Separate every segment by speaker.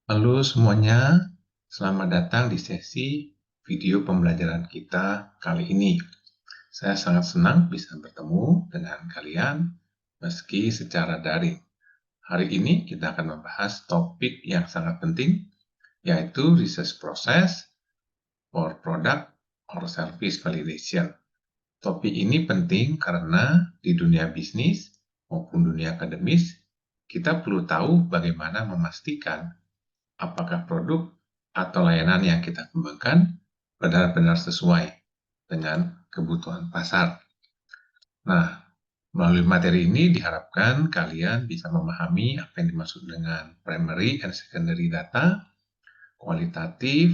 Speaker 1: Halo semuanya, selamat datang di sesi video pembelajaran kita kali ini. Saya sangat senang bisa bertemu dengan kalian meski secara daring. Hari ini kita akan membahas topik yang sangat penting, yaitu research process for product or service validation. Topik ini penting karena di dunia bisnis maupun dunia akademis, kita perlu tahu bagaimana memastikan apakah produk atau layanan yang kita kembangkan benar-benar sesuai dengan kebutuhan pasar. Nah, melalui materi ini diharapkan kalian bisa memahami apa yang dimaksud dengan primary and secondary data, kualitatif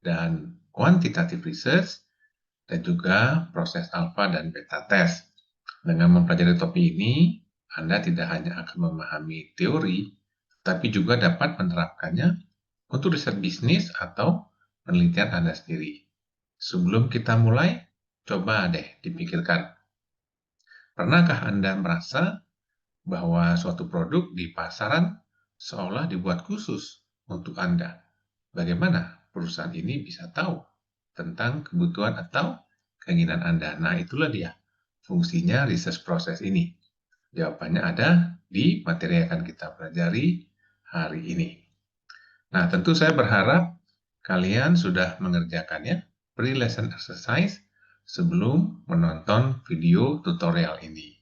Speaker 1: dan kuantitatif research, dan juga proses alpha dan beta test. Dengan mempelajari topik ini, Anda tidak hanya akan memahami teori, tapi juga dapat menerapkannya untuk riset bisnis atau penelitian Anda sendiri. Sebelum kita mulai, coba deh dipikirkan. Pernahkah Anda merasa bahwa suatu produk di pasaran seolah dibuat khusus untuk Anda? Bagaimana perusahaan ini bisa tahu tentang kebutuhan atau keinginan Anda? Nah, itulah dia fungsinya research proses ini. Jawabannya ada di materi yang akan kita pelajari hari ini. Nah, tentu saya berharap kalian sudah mengerjakannya pre-lesson exercise sebelum menonton video tutorial ini.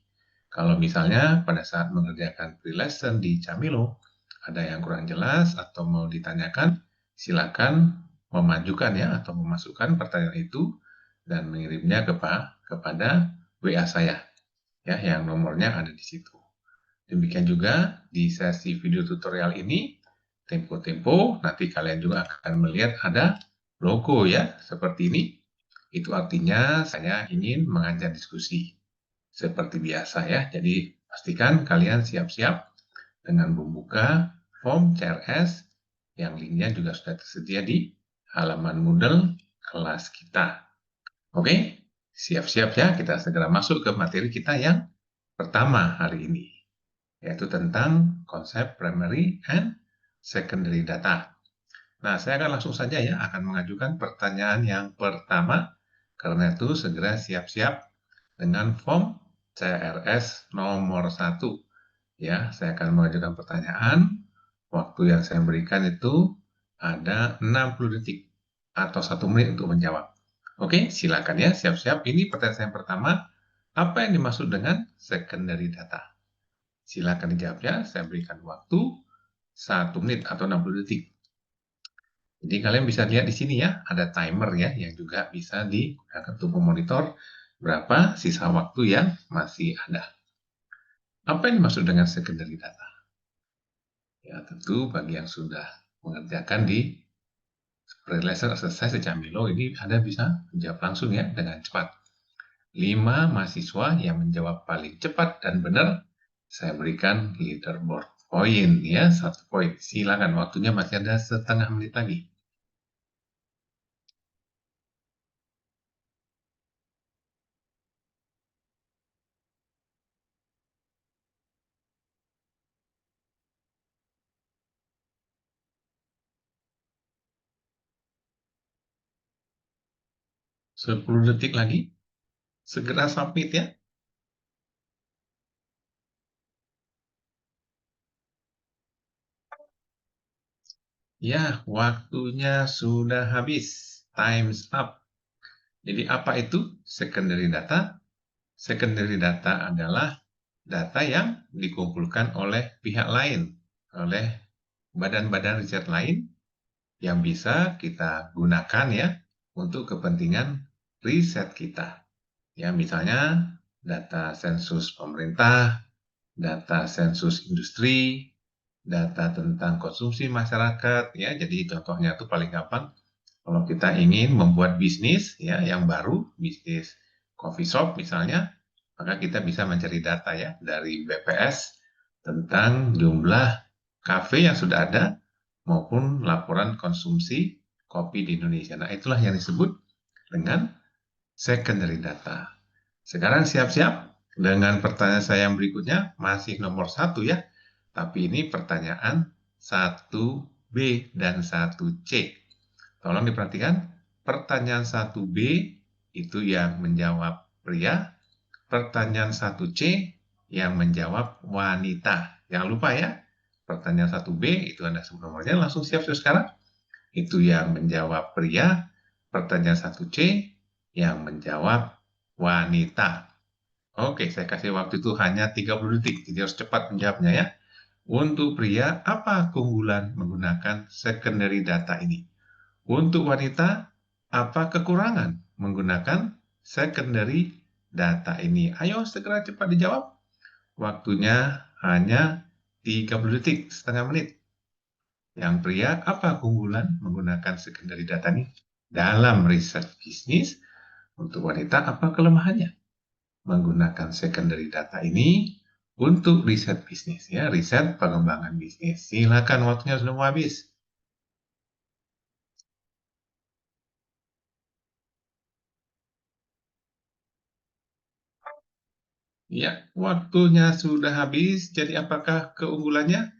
Speaker 1: Kalau misalnya pada saat mengerjakan pre-lesson di Camilo ada yang kurang jelas atau mau ditanyakan, silakan memajukan ya atau memasukkan pertanyaan itu dan mengirimnya kepada WA saya ya yang nomornya ada di situ. Demikian juga di sesi video tutorial ini, tempo-tempo, nanti kalian juga akan melihat ada logo ya, seperti ini. Itu artinya saya ingin mengajak diskusi. Seperti biasa ya, jadi pastikan kalian siap-siap dengan membuka form CRS yang linknya juga sudah tersedia di halaman Moodle kelas kita. Oke, siap-siap ya, kita segera masuk ke materi kita yang pertama hari ini, yaitu tentang konsep primary and secondary data. Nah, saya akan langsung saja ya akan mengajukan pertanyaan yang pertama. Karena itu segera siap-siap dengan form CRS nomor 1. Ya, saya akan mengajukan pertanyaan. Waktu yang saya berikan itu ada 60 detik atau 1 menit untuk menjawab. Oke, silakan ya, siap-siap. Ini pertanyaan yang pertama. Apa yang dimaksud dengan secondary data? Silakan dijawab ya, saya berikan waktu 1 menit atau 60 detik. Jadi kalian bisa lihat di sini ya, ada timer ya, yang juga bisa digunakan untuk memonitor berapa sisa waktu yang masih ada. Apa yang dimaksud dengan secondary data? Ya, tentu bagi yang sudah mengerjakan di pre-lesson exercise di Camilo, ini Anda bisa menjawab langsung ya, dengan cepat. 5 mahasiswa yang menjawab paling cepat dan benar, saya berikan leaderboard poin ya, 1 poin. Silakan, waktunya masih ada setengah menit lagi. Sepuluh detik lagi. Segera submit ya. Ya, waktunya sudah habis. Time's up. Jadi apa itu secondary data? Secondary data adalah data yang dikumpulkan oleh pihak lain, oleh badan-badan riset lain yang bisa kita gunakan ya untuk kepentingan riset kita. Ya, misalnya data sensus pemerintah, data sensus industri, data tentang konsumsi masyarakat ya. Jadi contohnya itu paling gampang kalau kita ingin membuat bisnis ya yang baru, bisnis coffee shop misalnya, maka kita bisa mencari data ya dari BPS tentang jumlah kafe yang sudah ada maupun laporan konsumsi kopi di Indonesia. Nah, itulah yang disebut dengan secondary data. Sekarang siap-siap dengan pertanyaan saya yang berikutnya, masih nomor 1 ya. Tapi ini pertanyaan 1 B dan 1C. Tolong diperhatikan, pertanyaan 1B itu yang menjawab pria, pertanyaan 1C yang menjawab wanita. Jangan lupa ya, pertanyaan 1B itu Anda sebut nomornya, langsung siap-siap sekarang. Itu yang menjawab pria, pertanyaan 1C yang menjawab wanita. Oke, saya kasih waktu itu hanya 30 detik, jadi harus cepat menjawabnya ya. Untuk pria, apa keunggulan menggunakan secondary data ini? Untuk wanita, apa kekurangan menggunakan secondary data ini? Ayo segera cepat dijawab. Waktunya hanya 30 detik, setengah menit. Yang pria, apa keunggulan menggunakan secondary data ini? Dalam riset bisnis, untuk wanita, apa kelemahannya? Menggunakan secondary data ini untuk riset bisnis, ya, riset pengembangan bisnis. Silakan, waktunya sudah mau habis. Ya, waktunya sudah habis. Jadi apakah keunggulannya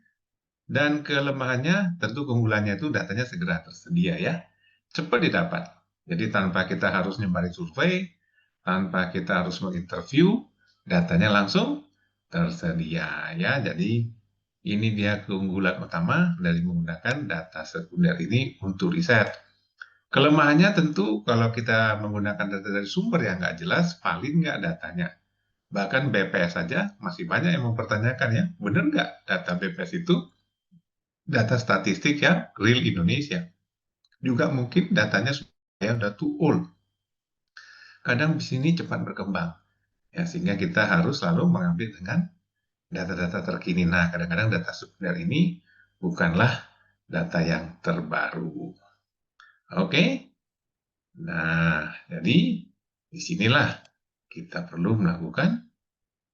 Speaker 1: dan kelemahannya? Tentu keunggulannya itu datanya segera tersedia ya. Cepat didapat. Jadi tanpa kita harus nyebarin survei, tanpa kita harus menginterview, datanya langsung tersedia ya. Jadi ini dia keunggulan utama dari menggunakan data sekunder ini untuk riset. Kelemahannya tentu kalau kita menggunakan data dari sumber yang nggak jelas, valid nggak datanya. Bahkan BPS saja masih banyak yang mempertanyakan ya, benar nggak data BPS itu data statistik yang real Indonesia? Juga mungkin datanya sudah too old. Kadang di sini cepat berkembang, ya sehingga kita harus selalu mengambil dengan data-data terkini. Nah, kadang-kadang data sekunder ini bukanlah data yang terbaru. Oke? Nah, jadi disinilah kita perlu melakukan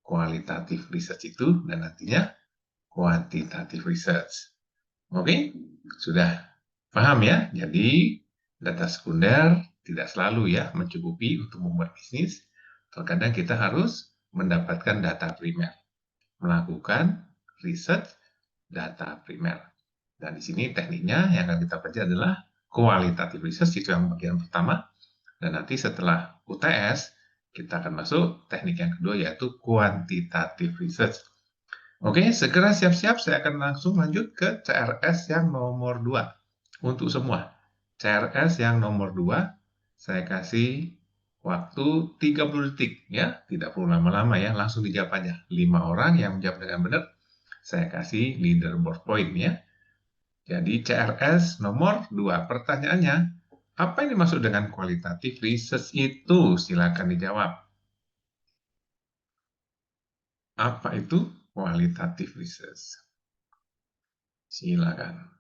Speaker 1: kualitatif research itu dan nantinya quantitative research. Oke, sudah paham ya? Jadi data sekunder tidak selalu ya mencukupi untuk membuat bisnis. Terkadang kita harus mendapatkan data primer, melakukan research data primer. Dan di sini tekniknya yang akan kita pelajari adalah qualitative research, itu yang bagian pertama. Dan nanti setelah UTS, kita akan masuk teknik yang kedua yaitu quantitative research. Oke, segera siap-siap, saya akan langsung lanjut ke CRS yang nomor 2. Untuk semua, CRS yang nomor 2, saya kasih waktu 30 detik, ya. Tidak perlu lama-lama ya, langsung dijawab aja. 5 orang yang menjawab dengan benar, saya kasih leaderboard point ya. Jadi CRS nomor 2, pertanyaannya, apa yang dimaksud dengan qualitative research itu? Silakan dijawab. Apa itu qualitative research? Silakan.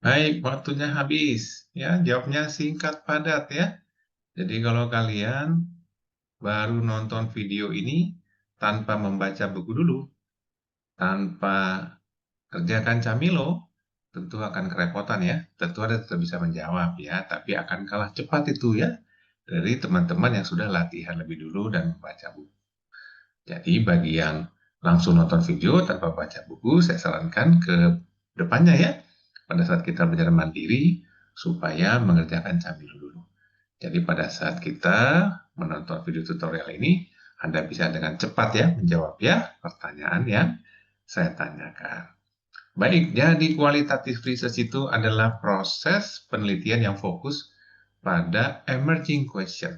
Speaker 1: Baik, waktunya habis. Ya, jawabnya singkat padat ya. Jadi kalau kalian baru nonton video ini tanpa membaca buku dulu, tanpa kerjakan Camilo, tentu akan kerepotan ya. Tentu Anda tetap bisa menjawab ya, tapi akan kalah cepat itu ya dari teman-teman yang sudah latihan lebih dulu dan membaca buku. Jadi bagi yang langsung nonton video tanpa baca buku, saya sarankan ke depannya ya, pada saat kita belajar mandiri, supaya mengerjakan Camilo dulu. Jadi pada saat kita menonton video tutorial ini, Anda bisa dengan cepat ya menjawab ya pertanyaan yang saya tanyakan. Baik, jadi kualitatif research itu adalah proses penelitian yang fokus pada emerging question.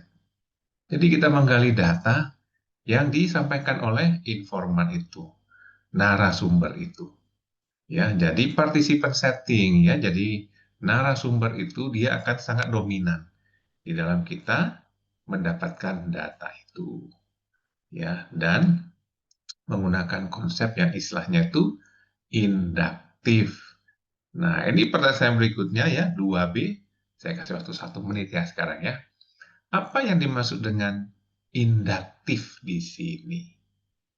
Speaker 1: Jadi kita menggali data yang disampaikan oleh informan itu, narasumber itu. Ya, jadi participan setting ya. Jadi narasumber itu dia akan sangat dominan di dalam kita mendapatkan data itu. Ya, dan menggunakan konsep yang istilahnya itu induktif. Nah, ini pertanyaan berikutnya ya, 2B. Saya kasih waktu 1 menit ya sekarang ya. Apa yang dimaksud dengan induktif di sini?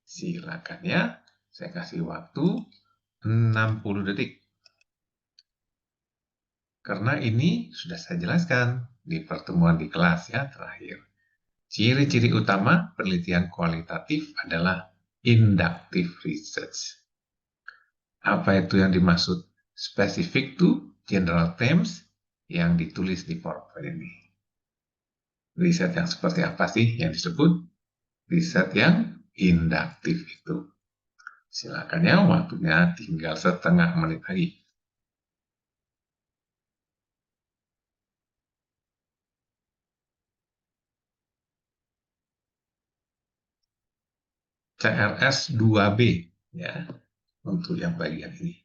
Speaker 1: Silakan ya, saya kasih waktu 60 detik. Karena ini sudah saya jelaskan di pertemuan di kelas ya terakhir. Ciri-ciri utama penelitian kualitatif adalah inductive research. Apa itu yang dimaksud specific to general themes yang ditulis di PowerPoint ini? Riset yang seperti apa sih yang disebut riset yang induktif itu? Silakan ya, waktunya tinggal setengah menit lagi. CRS 2B ya, untuk yang bagian ini.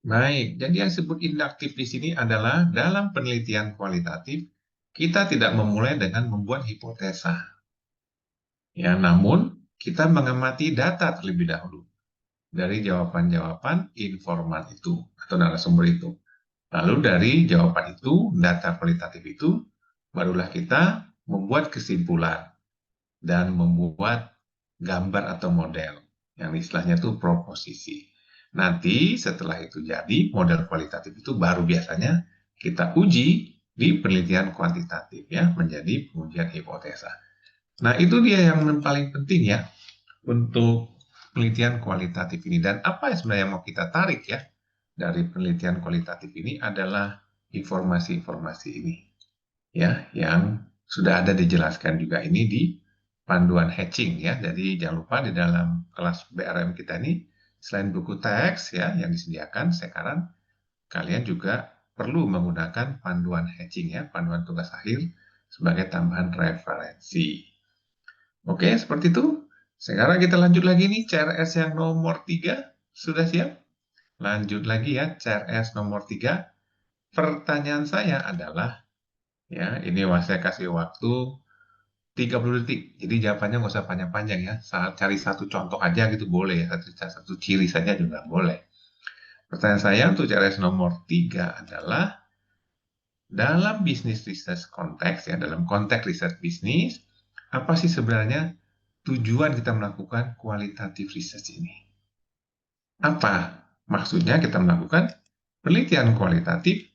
Speaker 1: Baik, jadi yang disebut induktif di sini adalah dalam penelitian kualitatif, kita tidak memulai dengan membuat hipotesa. Ya, namun kita mengamati data terlebih dahulu dari jawaban-jawaban informan itu atau narasumber itu. Lalu dari jawaban itu, data kualitatif itu, barulah kita membuat kesimpulan dan membuat gambar atau model yang istilahnya itu proposisi. Nanti setelah itu jadi model kualitatif itu baru biasanya kita uji di penelitian kuantitatif ya menjadi pengujian hipotesa. Nah, itu dia yang paling penting ya untuk penelitian kualitatif ini. Dan apa yang sebenarnya mau kita tarik ya dari penelitian kualitatif ini adalah informasi-informasi ini ya yang sudah ada dijelaskan juga ini di panduan hatching ya. Jadi jangan lupa di dalam kelas BRM kita ini selain buku teks ya yang disediakan, sekarang kalian juga perlu menggunakan panduan hatching ya, panduan tugas akhir sebagai tambahan referensi. Oke, seperti itu. Sekarang kita lanjut lagi nih, CRS yang nomor 3. Sudah siap? Lanjut lagi ya, CRS nomor 3. Pertanyaan saya adalah, ya ini saya kasih waktu 30 detik. Jadi jawabannya nggak usah panjang-panjang ya. Saat cari satu contoh aja gitu boleh ya. Satu ciri saja juga boleh. Pertanyaan saya untuk CRS nomor 3 adalah, dalam bisnis research konteks, ya dalam konteks riset bisnis, apa sih sebenarnya tujuan kita melakukan kualitatif research ini? Apa maksudnya kita melakukan penelitian kualitatif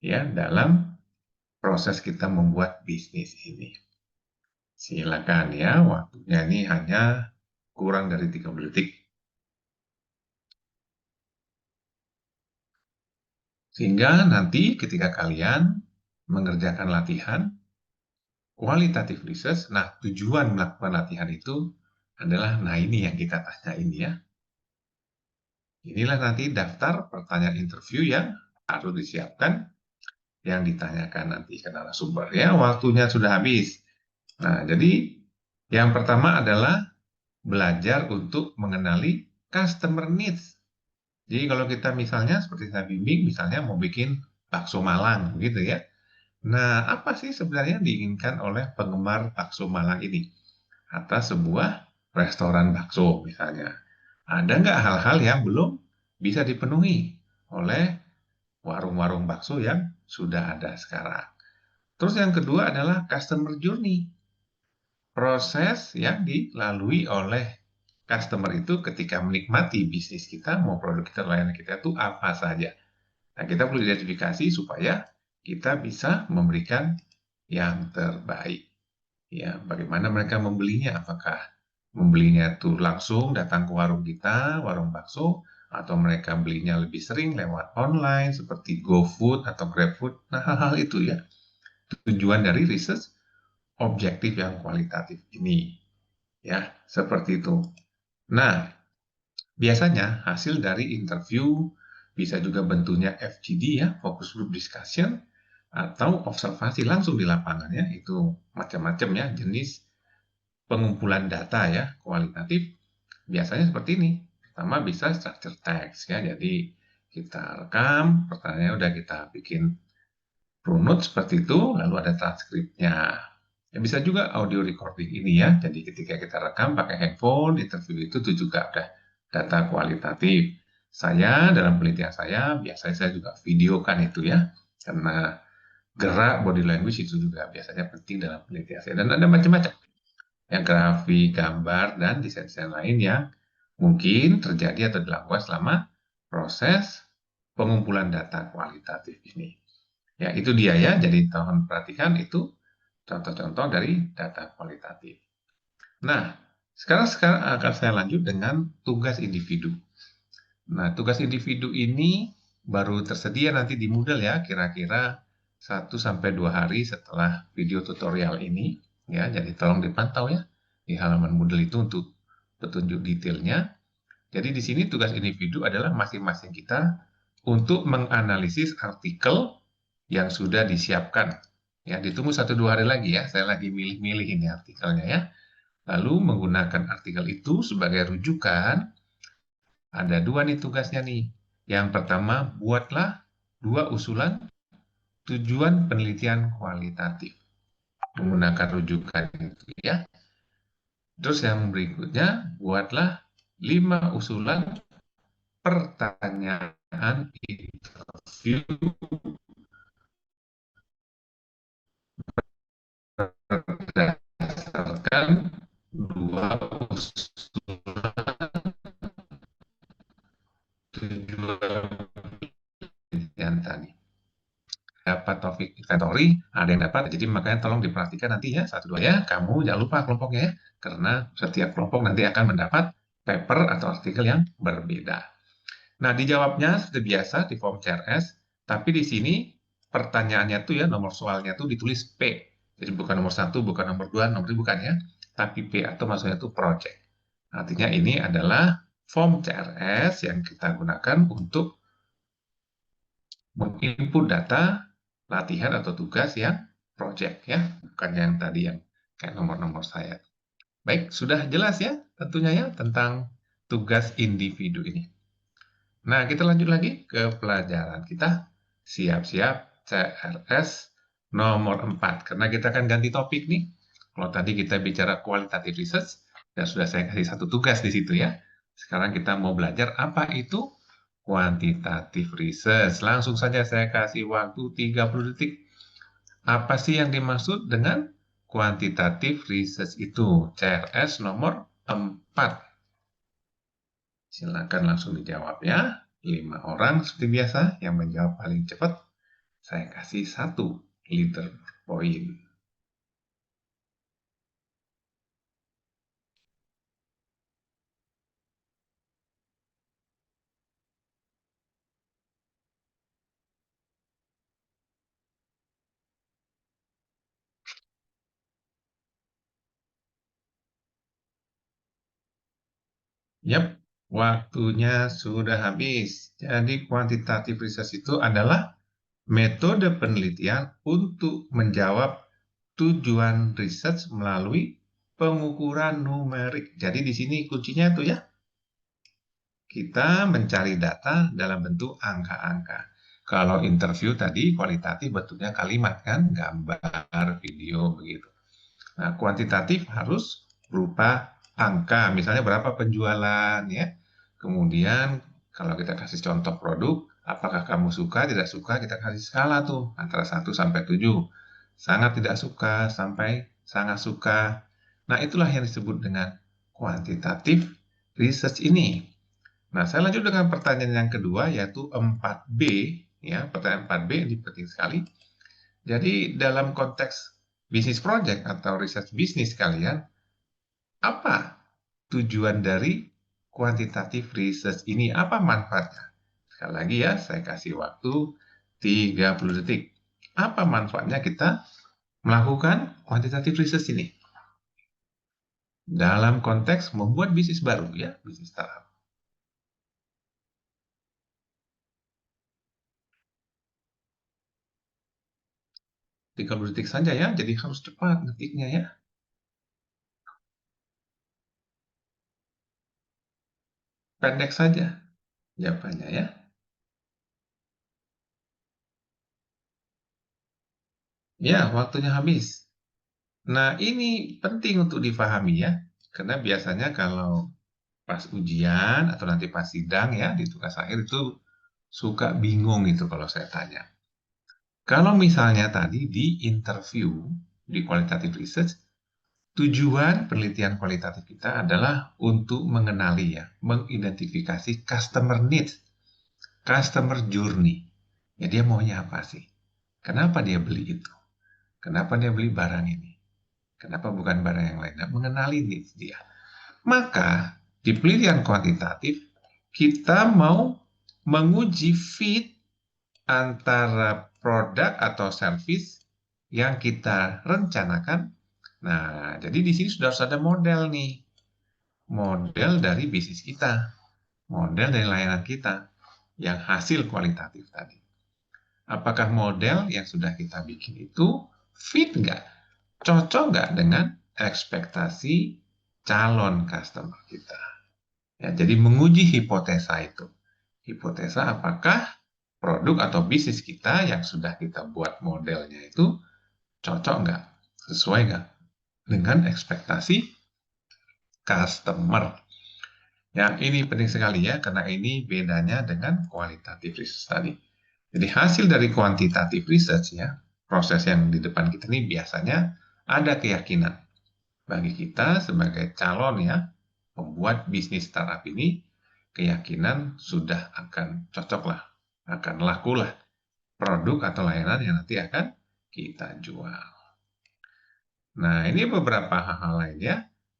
Speaker 1: ya dalam proses kita membuat bisnis ini? Silakan ya, waktunya ini hanya kurang dari 30 detik. Sehingga nanti ketika kalian mengerjakan latihan kualitatif research, nah tujuan melakukan latihan itu adalah, nah ini yang kita tanya ini ya. Inilah nanti daftar pertanyaan interview yang harus disiapkan, yang ditanyakan nanti ke narasumber. Ya, waktunya sudah habis. Nah, jadi yang pertama adalah belajar untuk mengenali customer needs. Jadi kalau kita misalnya seperti saya bimbing, misalnya mau bikin bakso Malang, gitu ya. Nah, apa sih sebenarnya diinginkan oleh penggemar bakso Malang ini atas sebuah restoran bakso misalnya? Ada nggak hal-hal yang belum bisa dipenuhi oleh warung-warung bakso yang sudah ada sekarang? Terus yang kedua adalah customer journey. Proses yang dilalui oleh customer itu ketika menikmati bisnis kita, mau produk kita, layanan kita itu apa saja. Nah, kita perlu identifikasi supaya kita bisa memberikan yang terbaik. Ya, bagaimana mereka membelinya? Apakah membelinya itu langsung datang ke warung kita, warung bakso, atau mereka belinya lebih sering lewat online seperti GoFood atau GrabFood? Nah, hal-hal itu ya tujuan dari research objektif yang kualitatif ini. Ya, seperti itu. Nah, biasanya hasil dari interview bisa juga bentuknya FGD ya, focus group discussion, atau observasi langsung di lapangan ya, itu macam-macam ya jenis pengumpulan data ya kualitatif. Biasanya seperti ini. Pertama bisa structure text ya, jadi kita rekam, pertanyaannya udah kita bikin runut seperti itu, lalu ada transkripnya. Ya, bisa juga audio recording ini ya. Jadi ketika kita rekam pakai handphone, interview itu juga ada data kualitatif. Saya dalam penelitian saya, biasanya saya juga videokan itu ya. Karena gerak body language itu juga biasanya penting dalam penelitian saya. Dan ada macam-macam. Yang grafik, gambar, dan desain-desain lain yang mungkin terjadi atau dilakukan selama proses pengumpulan data kualitatif ini. Ya, itu dia ya. Jadi tolong perhatikan itu contoh-contoh dari data kualitatif. Nah, sekarang akan saya lanjut dengan tugas individu. Nah, tugas individu ini baru tersedia nanti di Moodle ya, kira-kira 1 sampai 2 hari setelah video tutorial ini. Ya, jadi tolong dipantau ya di halaman Moodle itu untuk petunjuk detailnya. Jadi di sini tugas individu adalah masing-masing kita untuk menganalisis artikel yang sudah disiapkan. Ya, ditunggu 1-2 hari lagi ya, saya lagi milih-milih ini artikelnya ya. Lalu menggunakan artikel itu sebagai rujukan, ada 2 nih tugasnya nih. Yang pertama, buatlah 2 usulan tujuan penelitian kualitatif. Menggunakan rujukan itu ya. Terus yang berikutnya, buatlah 5 usulan pertanyaan interview berdasarkan 2 usulan tujuan penelitian tadi. Dapat Taufik Inventory, ada yang dapat, jadi makanya tolong diperhatikan nanti ya, 1-2 ya, kamu jangan lupa kelompoknya ya, karena setiap kelompok nanti akan mendapat paper atau artikel yang berbeda. Nah, dijawabnya seperti biasa di form CRS, tapi di sini pertanyaannya tuh ya, nomor soalnya tuh ditulis P, jadi bukan nomor 1, bukan nomor 2, nomor 3 bukan ya, tapi P atau maksudnya itu project. Artinya ini adalah form CRS yang kita gunakan untuk menginput data latihan atau tugas yang project ya, bukan yang tadi yang kayak nomor-nomor saya. Baik, sudah jelas ya tentunya ya tentang tugas individu ini. Nah, kita lanjut lagi ke pelajaran kita. Siap-siap CRS nomor 4, karena kita akan ganti topik nih. Kalau tadi kita bicara kualitatif research, dan sudah saya kasih satu tugas di situ ya. Sekarang kita mau belajar apa itu kuantitatif research. Langsung saja saya kasih waktu 30 detik. Apa sih yang dimaksud dengan kuantitatif research itu? CRS nomor 4. Silakan langsung dijawab ya. 5 orang seperti biasa yang menjawab paling cepat. Saya kasih 1 liter poin. Yap, waktunya sudah habis. Jadi kuantitatif research itu adalah metode penelitian untuk menjawab tujuan research melalui pengukuran numerik. Jadi di sini kuncinya itu ya, kita mencari data dalam bentuk angka-angka. Kalau interview tadi kualitatif bentuknya kalimat kan, gambar, video begitu. Nah, kuantitatif harus berupa angka, misalnya berapa penjualan ya. Kemudian kalau kita kasih contoh produk, apakah kamu suka, tidak suka, kita kasih skala tuh antara 1 sampai 7. Sangat tidak suka sampai sangat suka. Nah, itulah yang disebut dengan kuantitatif research ini. Nah, saya lanjut dengan pertanyaan yang kedua, yaitu 4B. Ya, pertanyaan 4B ini penting sekali. Jadi, dalam konteks bisnis project atau research bisnis kalian, apa tujuan dari kuantitatif research ini? Apa manfaatnya? Sekali lagi ya, saya kasih waktu 30 detik. Apa manfaatnya kita melakukan kuantitatif research ini? Dalam konteks membuat bisnis baru ya, bisnis startup. 30 detik saja ya, jadi harus cepat detiknya ya. Pendek saja jawabannya ya. Ya, waktunya habis. Nah, ini penting untuk difahami ya, karena biasanya kalau pas ujian atau nanti pas sidang ya di tugas akhir itu suka bingung itu kalau saya tanya. Kalau misalnya tadi di interview di qualitative research, tujuan penelitian kualitatif kita adalah untuk mengenali ya, mengidentifikasi customer needs, customer journey. Ya dia maunya apa sih? Kenapa dia beli itu? Kenapa dia beli barang ini? Kenapa bukan barang yang lain? Nah, mengenali needs dia. Maka di penelitian kuantitatif kita mau menguji fit antara produk atau service yang kita rencanakan. Nah, jadi di sini sudah harus ada model nih. Model dari bisnis kita, model dari layanan kita yang hasil kualitatif tadi. Apakah model yang sudah kita bikin itu fit nggak? Cocok nggak dengan ekspektasi calon customer kita? Ya, jadi menguji hipotesa itu. Hipotesa apakah produk atau bisnis kita yang sudah kita buat modelnya itu cocok nggak? Sesuai nggak dengan ekspektasi customer? Ya, ini penting sekali ya, karena ini bedanya dengan kualitatif research tadi. Jadi hasil dari kuantitatif research ya, proses yang di depan kita ini biasanya ada keyakinan bagi kita sebagai calon ya, pembuat bisnis startup ini, keyakinan sudah akan cocok lah, akan laku lah produk atau layanan yang nanti akan kita jual. Nah, ini beberapa hal-hal lain ya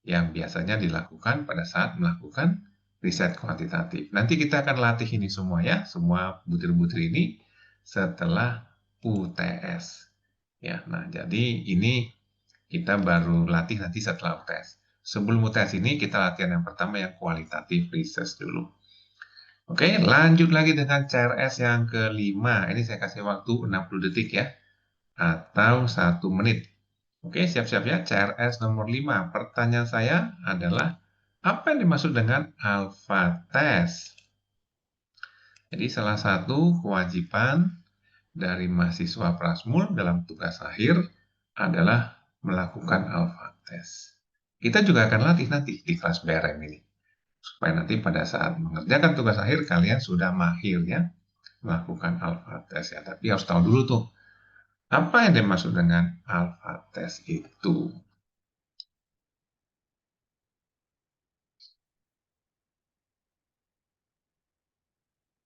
Speaker 1: yang biasanya dilakukan pada saat melakukan riset kuantitatif. Nanti kita akan latih ini semua ya, semua butir-butir ini setelah UTS. Ya, nah jadi ini kita baru latih nanti setelah UTS. Sebelum UTS ini kita latihan yang pertama yang kualitatif research dulu. Oke, lanjut lagi dengan CRS yang kelima. Ini saya kasih waktu 60 detik ya, atau 1 menit. Oke, siap-siap ya. CRS nomor 5. Pertanyaan saya adalah, apa yang dimaksud dengan alpha test? Jadi salah satu kewajiban dari mahasiswa Prasmul dalam tugas akhir adalah melakukan alpha test. Kita juga akan latih nanti di kelas BRM ini. Supaya nanti pada saat mengerjakan tugas akhir kalian sudah mahir ya melakukan alpha test ya. Tapi harus tahu dulu tuh apa yang dimaksud dengan alpha test itu.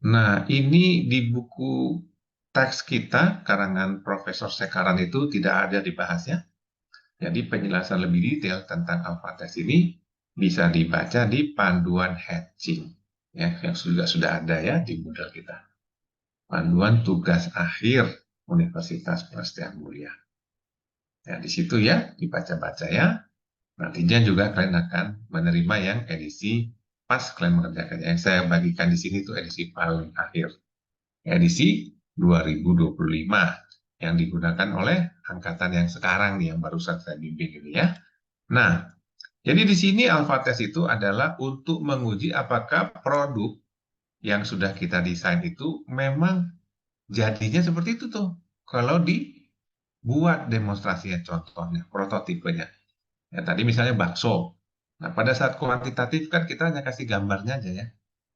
Speaker 1: Nah, ini di buku teks kita karangan Profesor Sekaran itu tidak ada dibahasnya. Jadi penjelasan lebih detail tentang alpha test ini bisa dibaca di panduan hatching ya yang sudah ada ya di Moodle kita. Panduan tugas akhir Universitas Prasetya Mulia. Ya, di situ ya dibaca-baca ya. Nantinya juga kalian akan menerima yang edisi pas kalian mengerjakannya. Yang saya bagikan di sini itu edisi paling akhir. Edisi 2025 yang digunakan oleh angkatan yang sekarang nih, yang barusan saya bimbing ini ya. Nah, jadi di sini alpha test itu adalah untuk menguji apakah produk yang sudah kita desain itu memang jadinya seperti itu tuh. Kalau dibuat demonstrasinya, contohnya, prototipenya. Ya, tadi misalnya bakso. Nah, pada saat kuantitatif kan kita hanya kasih gambarnya aja ya.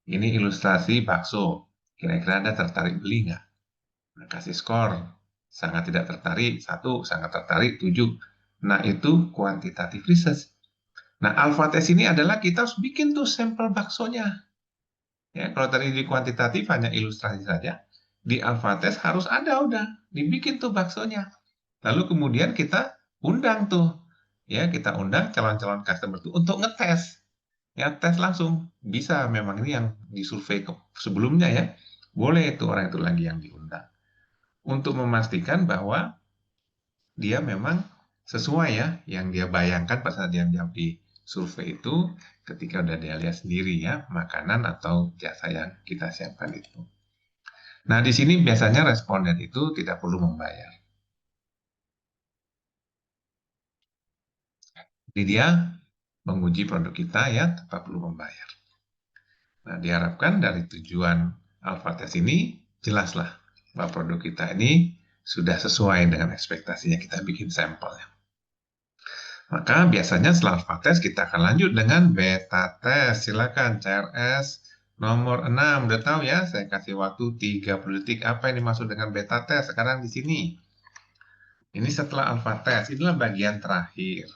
Speaker 1: Ini ilustrasi bakso. Kira-kira Anda tertarik beli nggak? Nah, kasih skor. Sangat tidak tertarik, 1. Sangat tertarik, 7. Nah, itu kuantitatif research. Nah, alpha test ini adalah kita harus bikin tuh sampel baksonya. Ya, kalau tadi di kuantitatif hanya ilustrasi saja, di alpha test harus ada udah. Dibikin tuh baksonya. Lalu kemudian kita undang tuh. Ya, kita undang calon-calon customer tuh untuk ngetes. Ya, tes langsung. Bisa memang ini yang disurvei sebelumnya ya. Boleh itu orang itu lagi yang diundang. Untuk memastikan bahwa dia memang sesuai ya yang dia bayangkan pas saat dia menjawab di survei itu ketika udah dia lihat sendiri ya makanan atau jasa yang kita siapkan itu. Nah, di sini biasanya responden itu tidak perlu membayar. Jadi dia menguji produk kita ya tanpa perlu membayar. Nah, diharapkan dari tujuan alpha test ini jelaslah bahwa produk kita ini sudah sesuai dengan ekspektasinya kita bikin sampelnya. Maka biasanya setelah alpha test kita akan lanjut dengan beta test. Silakan CRS nomor 6. Udah tahu ya, saya kasih waktu 30 detik. Apa yang dimaksud dengan beta test sekarang di sini? Ini setelah alpha test, inilah bagian terakhir.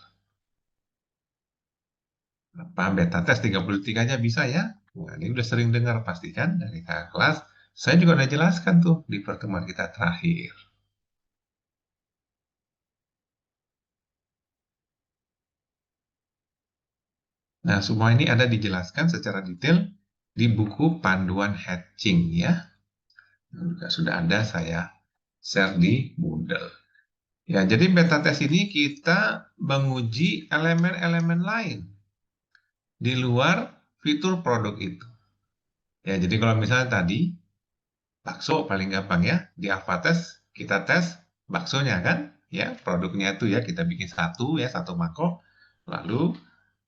Speaker 1: Apa beta test 30 detik aja bisa ya? Nah, ini udah sering dengar pasti kan dari kakak kelas. Saya juga udah jelaskan tuh di pertemuan kita terakhir. Nah, semua ini ada dijelaskan secara detail di buku panduan hatching ya. Juga sudah ada saya share di Moodle. Ya, jadi beta test ini kita menguji elemen-elemen lain di luar fitur produk itu. Ya, jadi kalau misalnya tadi bakso paling gampang ya, di alpha test kita tes baksonya kan, ya produknya itu ya kita bikin satu ya satu mangkok, lalu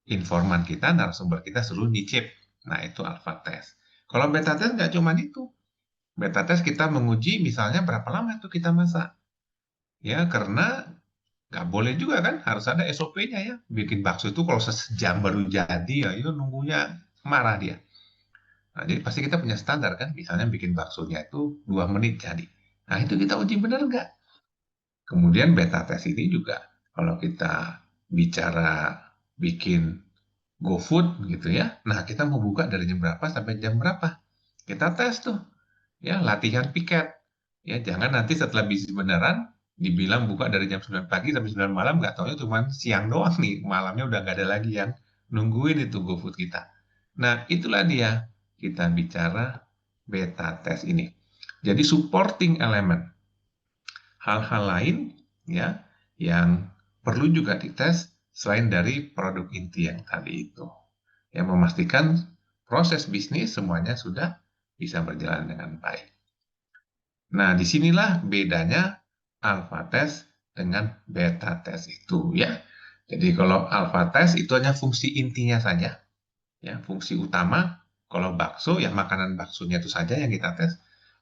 Speaker 1: informan kita narasumber kita suruh nyicip. Nah itu alpha test. Kalau beta test nggak cuma itu, beta test kita menguji misalnya berapa lama itu kita masak, ya karena nggak boleh juga kan harus ada SOP-nya ya. Bikin bakso itu kalau sejam baru jadi ya itu nunggunya marah dia. Nah, jadi pasti kita punya standar kan, misalnya bikin baksonya itu 2 menit jadi. Nah, itu kita uji benar nggak? Kemudian beta test ini juga, kalau kita bicara bikin GoFood gitu ya, nah kita mau buka dari jam berapa sampai jam berapa? Kita tes tuh, ya latihan piket. Ya, jangan nanti setelah bisnis beneran, dibilang buka dari jam 9 pagi sampai 9 malam, nggak taunya cuma siang doang nih, malamnya udah nggak ada lagi yang nungguin itu GoFood kita. Nah, itulah dia kita bicara beta test ini. Jadi supporting element, hal-hal lain ya yang perlu juga dites selain dari produk inti yang tadi itu. Yang memastikan proses bisnis semuanya sudah bisa berjalan dengan baik. Nah, disinilah bedanya alpha test dengan beta test itu ya. Jadi kalau alpha test itu hanya fungsi intinya saja, ya fungsi utama. Kalau bakso ya makanan baksonya itu saja yang kita tes.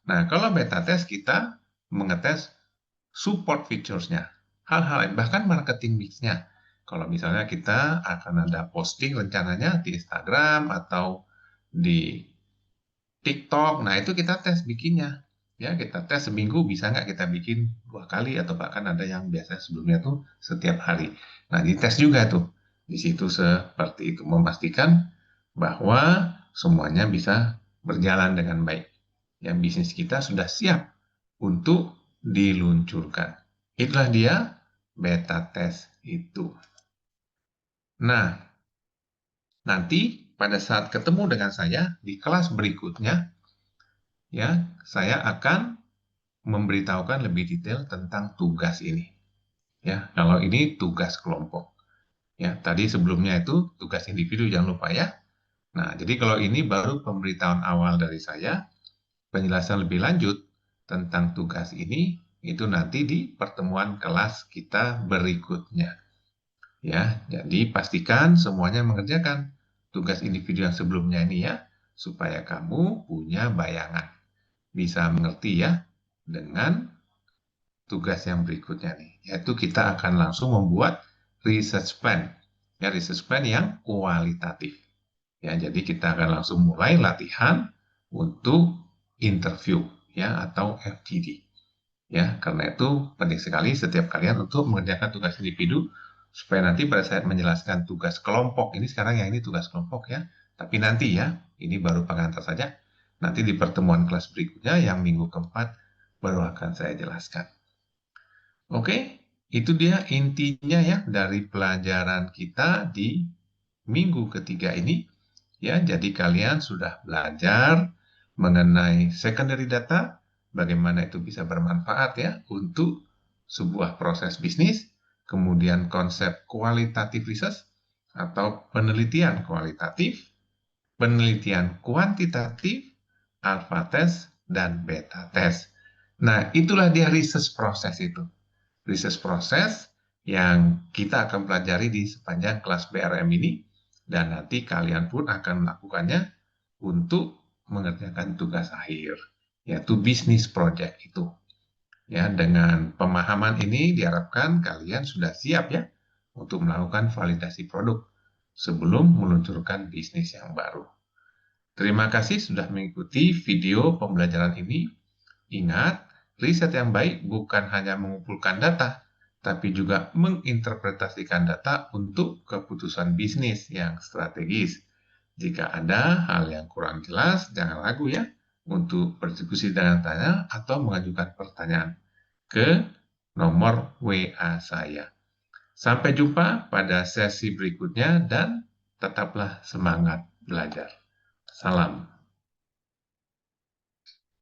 Speaker 1: Nah, kalau beta test kita mengetes support features-nya, hal-hal lain, bahkan marketing mix-nya. Kalau misalnya kita akan ada posting rencananya di Instagram atau di TikTok, nah itu kita tes bikinnya. Ya, kita tes seminggu bisa nggak kita bikin 2 kali atau bahkan ada yang biasanya sebelumnya tuh setiap hari. Nah, dites juga tuh di situ seperti itu memastikan bahwa semuanya bisa berjalan dengan baik. Yang bisnis kita sudah siap untuk diluncurkan. Itulah dia beta test itu. Nah, nanti pada saat ketemu dengan saya di kelas berikutnya, ya, saya akan memberitahukan lebih detail tentang tugas ini. Ya, kalau ini tugas kelompok. Ya, tadi sebelumnya itu tugas individu jangan lupa ya. Nah, jadi kalau ini baru pemberitahuan awal dari saya, penjelasan lebih lanjut tentang tugas ini itu nanti di pertemuan kelas kita berikutnya. Ya, jadi pastikan semuanya mengerjakan tugas individu yang sebelumnya ini ya, supaya kamu punya bayangan, bisa mengerti ya dengan tugas yang berikutnya nih, yaitu kita akan langsung membuat research plan. Ya, research plan yang kualitatif. Ya, jadi kita akan langsung mulai latihan untuk interview ya atau FGD. Ya, karena itu penting sekali setiap kalian untuk mengerjakan tugas individu supaya nanti pada saat menjelaskan tugas kelompok, ini sekarang yang ini tugas kelompok ya, tapi nanti ya, ini baru pengantar saja. Nanti di pertemuan kelas berikutnya yang minggu keempat baru akan saya jelaskan. Oke, itu dia intinya ya dari pelajaran kita di minggu ketiga ini. Ya, jadi kalian sudah belajar mengenai secondary data, bagaimana itu bisa bermanfaat ya untuk sebuah proses bisnis, kemudian konsep kualitatif research atau penelitian kualitatif, penelitian kuantitatif, alpha test, dan beta test. Nah, itulah dia research proses itu. Research proses yang kita akan pelajari di sepanjang kelas BRM ini, dan nanti kalian pun akan melakukannya untuk mengerjakan tugas akhir, yaitu bisnis project itu. Ya, dengan pemahaman ini diharapkan kalian sudah siap ya untuk melakukan validasi produk sebelum meluncurkan bisnis yang baru. Terima kasih sudah mengikuti video pembelajaran ini. Ingat, riset yang baik bukan hanya mengumpulkan data, tapi juga menginterpretasikan data untuk keputusan bisnis yang strategis. Jika ada hal yang kurang jelas, jangan ragu ya untuk berdiskusi dengan tanya atau mengajukan pertanyaan ke nomor WA saya. Sampai jumpa pada sesi berikutnya dan tetaplah semangat belajar. Salam.